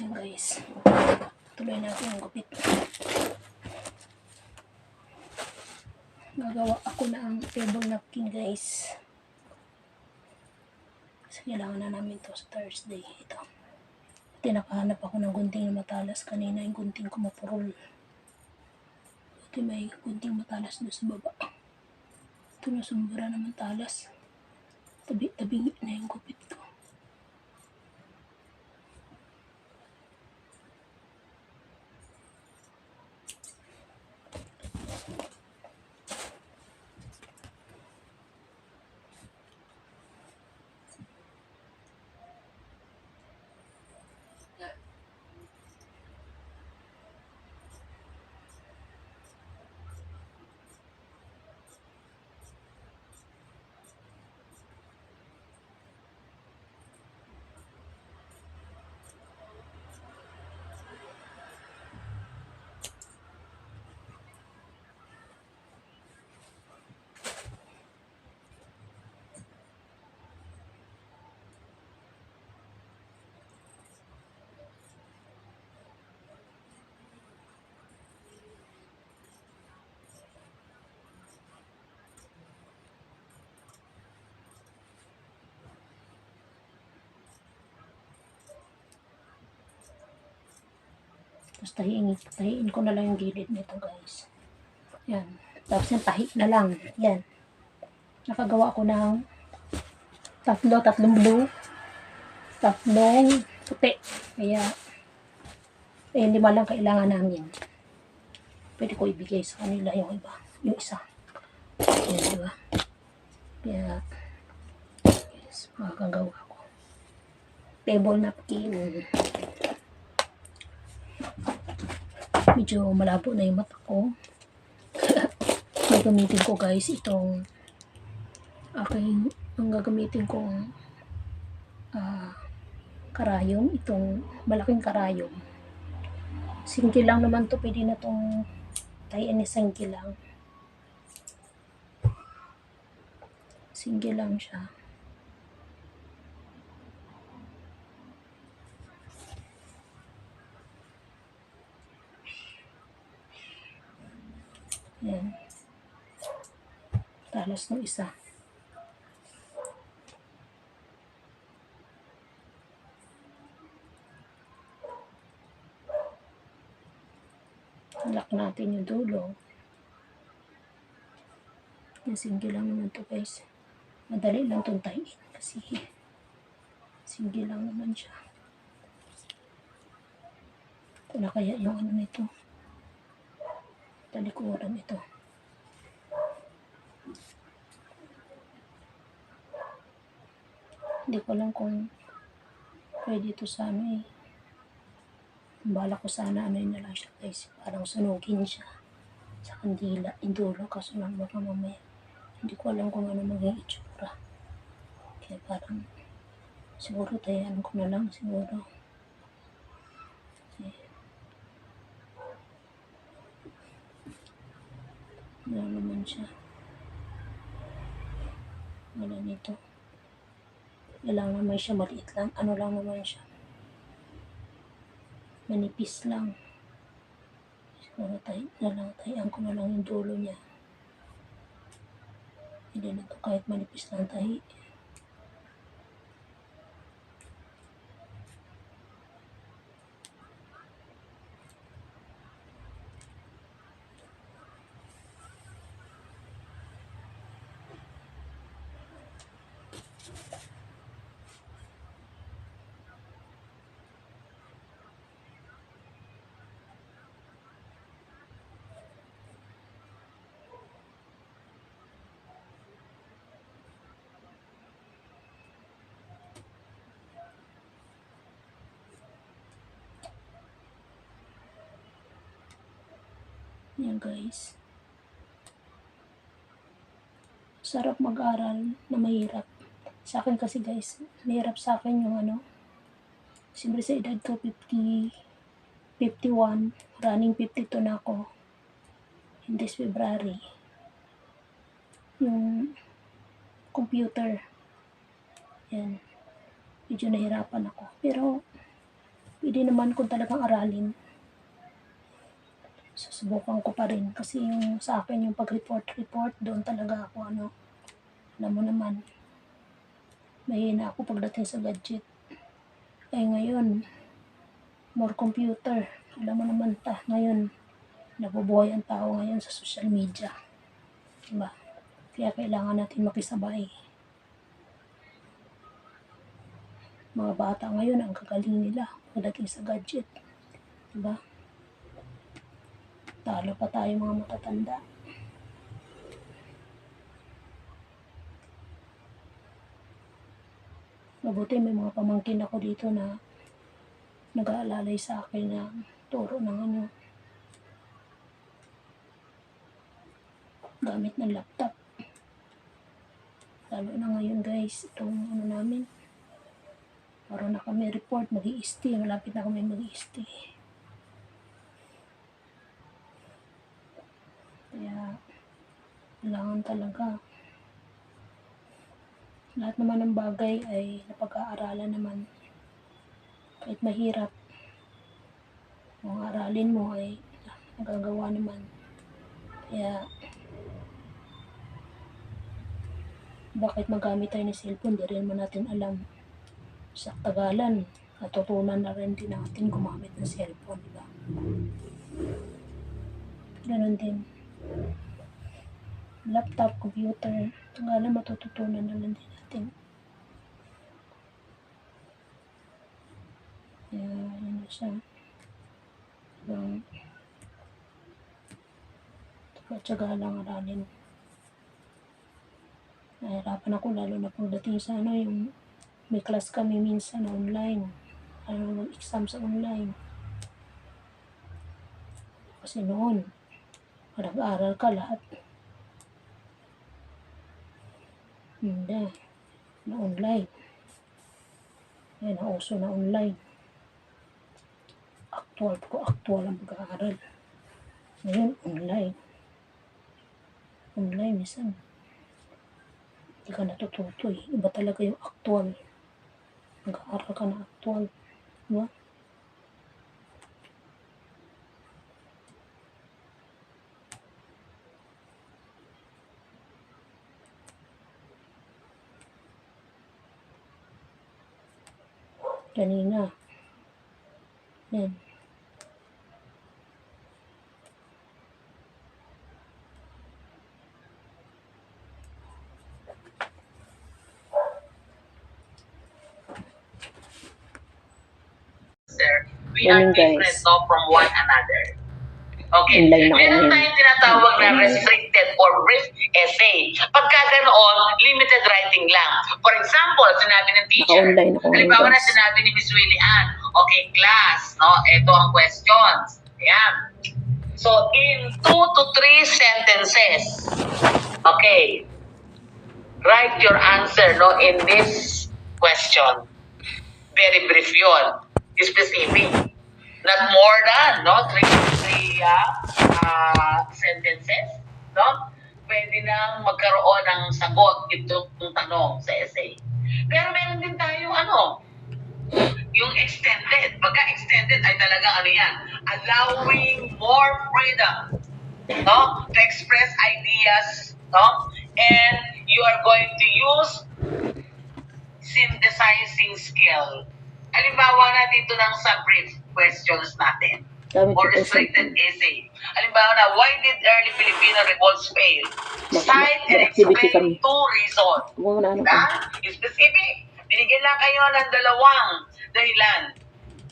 Ayan guys, tuloy natin ang gupit. Nagawa ako na ang table napkin guys. Kasi kailangan na namin to sa Thursday. Ito. Nakahanap ako ng gunting na matalas kanina. Yung gunting ko mapurol. Ito may gunting matalas doon sa baba. Ito na sumbura naman talas. Tabi-tabi na yung gupit ko. Tapos tahiin ko na lang yung gilid nito guys. Yan. Tapos yung tahi na lang. Yan. Nakagawa ko ng tatlong blue, tatlong puti. Kaya, lima lang kailangan namin. Pwede ko ibigay sa kanila yung iba. Yung isa. Yan, diba? Kaya, yes, makakagawa ko. Table napkin. Medyo malabo na yung mata ko. Gagamitin ko guys itong ang gagamitin kong karayom, itong malaking karayom. Single lang naman to, pwede na tong tahian ni single lang. Single lang siya. Ayan. Talas ng isa. Lock natin yung dulo. Yung single lang naman to guys. Madali lang itong tahiin kasi single lang naman siya. Ito na kaya yung ano nito. Talikuran ito. Hindi ko lang kung pwede ito sa ano eh. Bala ko sana ano yun na lang siya guys. Parang sunugin siya sa kandila. Indulo kaso lang baka mamaya. Hindi ko alam kung ano maging itsura. Kaya parang siguro tayan ko na lang siguro. Wala naman siya. Wala nito. Wala naman siya, maliit lang. Ano lang naman siya. Manipis lang. Siguro tahian ko na lang yung dulo niya. Hindi na to kahit manipis lang tahi. Yan guys. Sarap mag-aral na mahirap. Sa akin kasi guys, mahirap sa akin yung ano. Siyempre sa edad ko 51, running 52 na ako. In this February. Yung computer. Yan. Medyo nahirapan ako. Pero pwede naman kung talagang aralin. Susubukan ko pa rin kasi yung sa akin yung pag-report doon talaga ako alam mo naman, mahina ako pagdating sa gadget. Eh ngayon, more computer. Alam mo naman ngayon, nabubuhay ang tao ngayon sa social media. Diba? Kaya kailangan natin makisabay. Mga bata ngayon, ang kagaling nila pagdating sa gadget. Diba? Talo pa tayo mga matatanda. Mabuti may mga pamangkin ako dito na nag-aalalay sa akin na turo ng gamit ng laptop. Lalo na ngayon guys, itong namin, para na kami report, mag-i-ST, malapit na kami mag-i-ST. Kaya, kailangan talaga. Lahat naman ng bagay ay napag-aaralan naman. Kahit mahirap, kung aralin mo ay nagagawa naman. Kaya, bakit magamit tayo ng cellphone, di rin naman natin alam. Sa tagalan, natutunan na rin din natin gumamit ng cellphone, diba? Ganon din. Laptop, computer, tagalan matututunan na lang din natin. Kaya, yun na siya. Tsaga lang aralin. Nahirapan ako lalo na pagdating sa yung may class kami minsan online. Exam sa online. Kasi noon, nag-aaral ka lahat. Hindi. Na online. Ay, nauso na online. Actual ang pag-aaral. Ngayon, online. Online, minsan. Hindi ka natututo eh. Iba talaga yung actual. Nag-aaral ka na actual. Diba? Kanina. Yan. We are different from one another. Okay, meron tayong tinatawag na restricted or brief essay. Pagka ganoon, limited writing lang. For example, sinabi ng teacher, halimbawa na sinabi ni Miss Willie Ann, okay class, no? Ito ang questions. Ayan. So, in 2 to 3 sentences, okay, write your answer no, in this question. Very brief yun. Specific. Not more than, no? 3 sentences, no? Pwede nang magkaroon ng sagot itong tanong sa essay. Pero meron din tayo, yung extended. Pagka extended ay talagang yan, allowing more freedom, no? To express ideas, no? And you are going to use synthesizing skill. Halimbawa na dito ng sub-brief questions natin. Or restricted essay. Halimbawa na, why did early Filipino revolts fail? Cite and explain 2 reasons. Specific. Binigyan lang kayo ng 2 dahilan.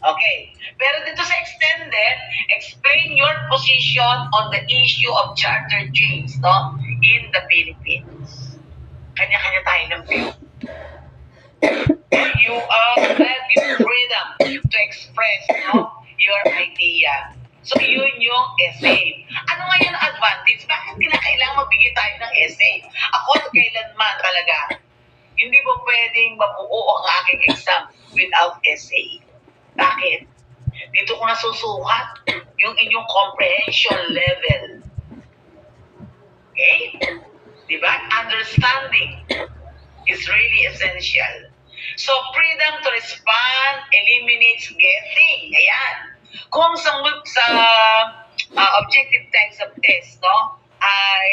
Okay. Pero dito sa extended, explain your position on the issue of charter change, no? In the Philippines. Kanya-kanya tayo ng view. You have your freedom to express, no, your idea. So, yun yung essay. Ano nga yung advantage? Bakit kinakailangan magbigay tayo ng essay? Ako, kailanman talaga, hindi mo pwedeng mabuo ang aking exam without essay. Bakit? Dito ko nasusukat yung inyong comprehension level. Okay? Diba? Understanding is really essential. So, freedom to respond eliminates guessing. Ayan. Kung sa objective types of test, no, ay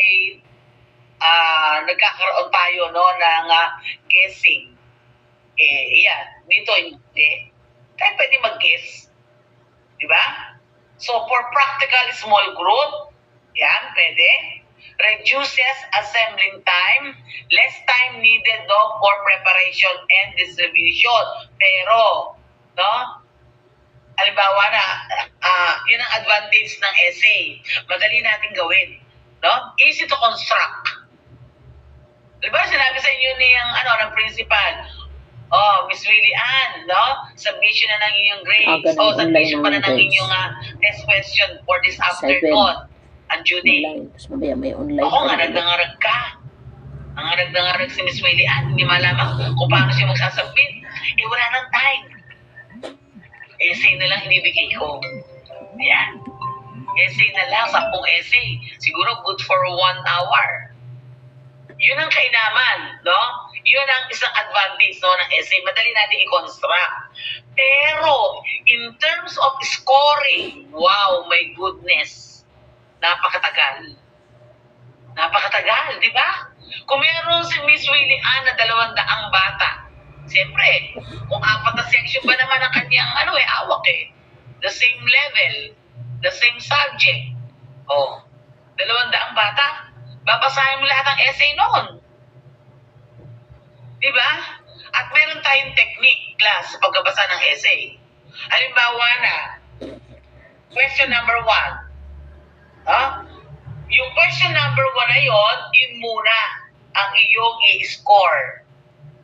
nagkakaroon tayo, no, ng guessing. Yan. Dito, hindi. Tayo pwede mag-guess. Diba? So, for practical small group, yan, pwede. Reduces assembling time, less time needed, no, for preparation and distribution. Pero, no, halimbawa na, yun ang advantage ng essay. Madali natin gawin. No? Easy to construct. Diba, sinabi sa inyo ng principal, Miss Willie Ann, no? Submission na ng inyong grades. Submission pa na ng inyong test question for this afternoon. Ang due date. Tapos mamaya may online. Ako, ngarag-ngarag ka. Ngarag-ngarag si Miss Willie Ann. Hindi malaman kung paano siya magsasubmit. Wala nang time. Essay na lang inibigay ko. Ayan. Essay na lang, 10 essay. Siguro good for 1 hour. Yun ang kainaman, no? Yun ang isang advantage, no, ng essay. Madali natin i-construct. Pero, in terms of scoring, wow, my goodness, napakatagal. Napakatagal, di ba? Kung meron si Miss Willie Ann na 200 bata, siyempre, kung 4 na section ba naman ang kanyang, awak the same level, the same subject. 200 bata, babasahin mo lahat ng essay noon. Diba? At meron tayong technique, class, sa pagbabasa ng essay. Halimbawa na, question number 1. Yung question number 1 na yun muna ang iyong i-score.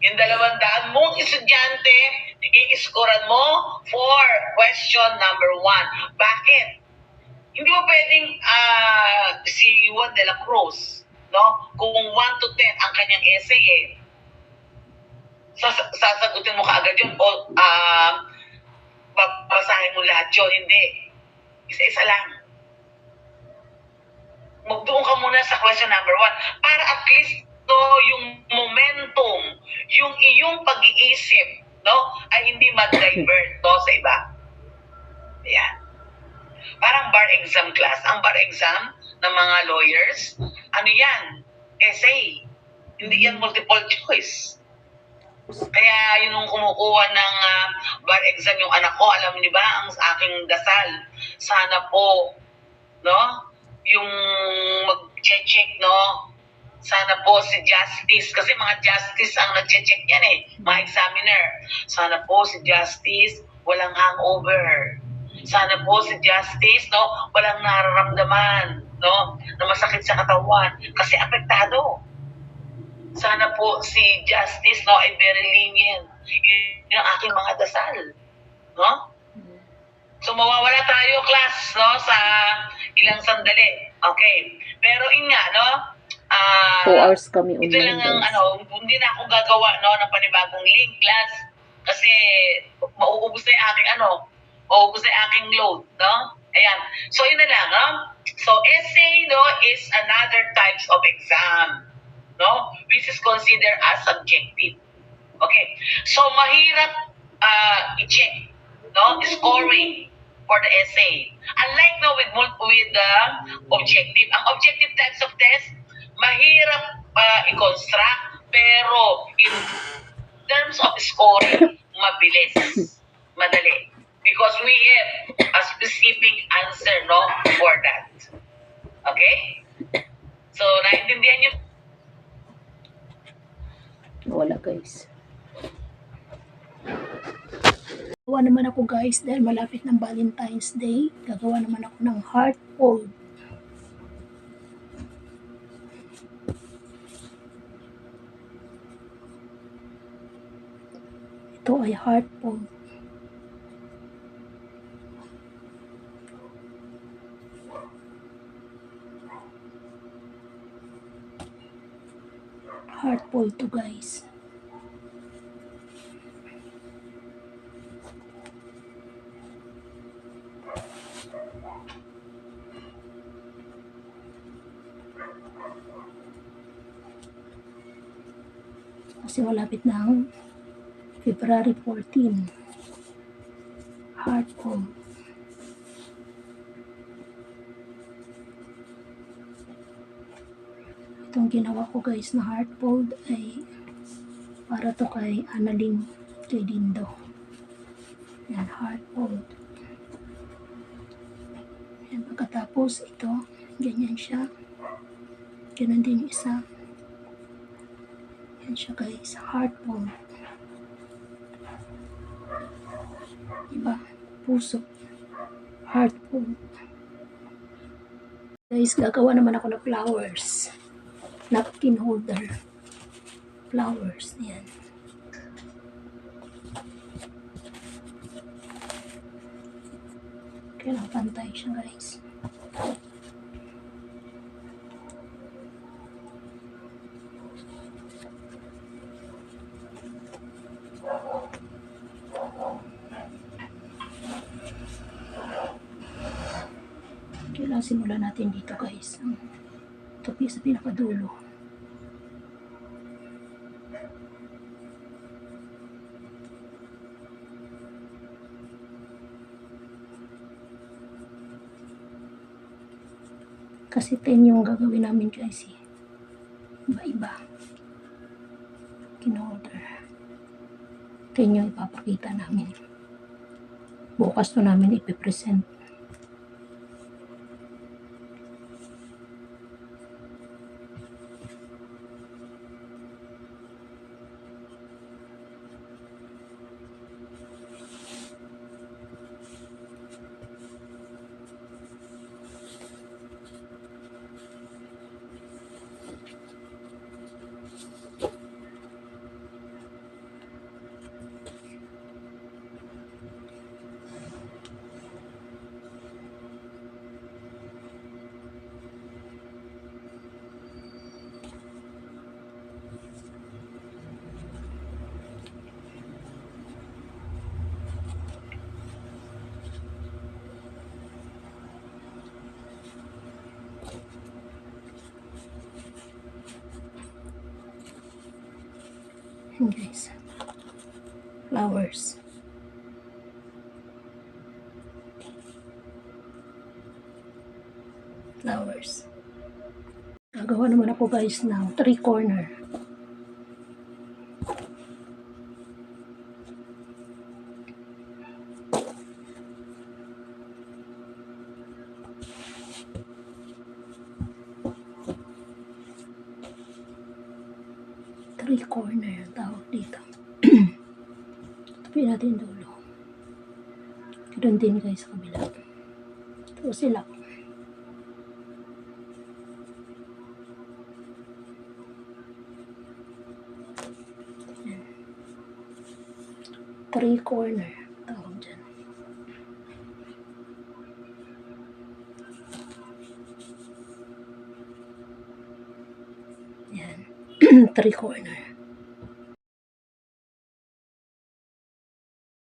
Yung 200 mong estudyante, i-scorean mo for question number 1. Bakit? Hindi mo pwedeng si Juan de la Cruz, no? Kung 1 to 10 ang kanyang essay, sasagutin mo kaagad yun o babasahin mo lahat yun. Hindi. Isa-isa lang. Magdoon ka muna sa question number 1 para at least, no, yung momentum, yung iyong pag-iisip, no, ay hindi mag-divert, no, sa iba. Ayan. Parang bar exam class. Ang bar exam ng mga lawyers, ano yan? Essay. Hindi yan multiple choice. Kaya yun yung kumukuha ng bar exam yung anak ko, alam niyo ba, ang aking dasal, sana po, no, yung mag-check, no, sana po si Justice, kasi mga Justice ang nag-check yan mga examiner. Sana po si Justice walang hangover. Sana po si Justice, no, walang nararamdaman, no, na masakit sa katawan, kasi apektado. Sana po si Justice, no, ay very lenient. Yun ang aking mga dasal, no? So mawawala tayo, class, no, sa ilang sandali. Okay. Pero nga, no, 2 hours kami ito lang ang, hindi na ako gagawa, no, ng panibagong link, class, kasi mauubos na yung aking, mauubos na yung aking load, no? Ayan. So, yun na lang, no? So, essay, no, is another types of exam, no, which is considered as subjective. Okay. So, mahirap i-check, no, scoring for the essay. Unlike, no, with objective. Ang objective types of test, mahirap i-construct, pero in terms of scoring, mabilis, madali. Because we have a specific answer, no, for that. Okay? So, naintindihan nyo? Wala, guys. Gagawa naman ako, guys, dahil malapit ng Valentine's Day. Gagawa naman ako ng heart fold. Ito ay heart fold. Heart fold to, guys. Kasi malapit na ang February 14. Heart fold. Itong ginawa ko guys na heart fold ay para to kay Analing, kay Dindo. Yan, heart fold. Yan, pagkatapos ito, ganyan siya. Ganun din yung isa. Yan siya guys, heart fold. Diba? Puso. Heart fold. Guys, gagawa naman ako ng flowers. Napkin holder. Flowers. Yan. Kailangan pantay siya guys. Kailangan simulan natin dito guys. Ito sa pinakadulo. Kasi 10 yung gagawin namin guys eh. Iba-iba. Kino-order. 10 yung ipapakita namin. Bukas to namin ipipresent. Guys, flowers. Flowers. Gagawa naman ako guys ng 3 corner. Three corner ang tawag dito. Tabi natin dulo. Ganoon din guys sa kabila. Ito sila. Yan. Three corner tawag dyan. Yan. Three corner.